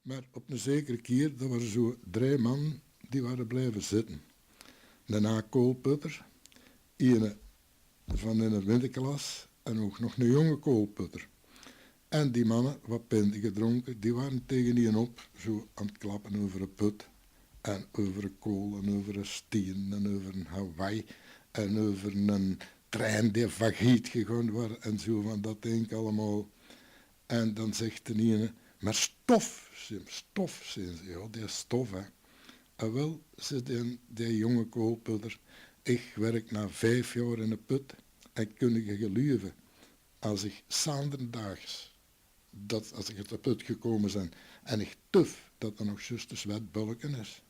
Maar op een zekere keer, dat waren zo 3 mannen die waren blijven zitten. Daarna koolputter, een van in de winterklas en ook nog een jonge koolputter. En die mannen, wat pinten gedronken, die waren tegen die op, zo aan het klappen over een put. En over een kool, en over een steen, en over een Hawaii, en over een trein die failliet gegaan was, en zo van dat ding allemaal. En dan zegt de ene, maar stof, zeggen ze, ja, die stof, hè. En wel, zei die jonge koolputter, ik werk na 5 jaar in een put, en kun je geloven, als ik zanderdaags, dat als ik uit de put gekomen ben, en ik tuf, dat er nog juist een zwetbulken is.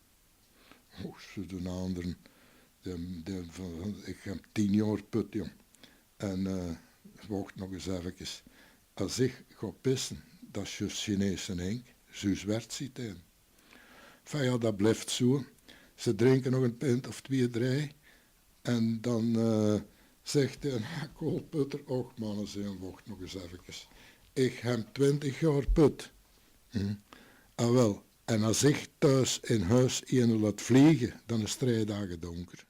Oh, ze de anderen, ik heb 10 jaar put, jong. En wacht nog eens even. Als ik ga pissen, dat is juist Chinese ink, zo zwart ziet hij. Enfin ja, dat blijft zo. Ze drinken nog een pint of 2, 3. En dan zegt hij, koolputter, och mannen, zijn wacht nog eens even. Ik heb 20 jaar put. Ah wel, en als ik thuis in huis een laat vliegen, dan is het 3 dagen donker.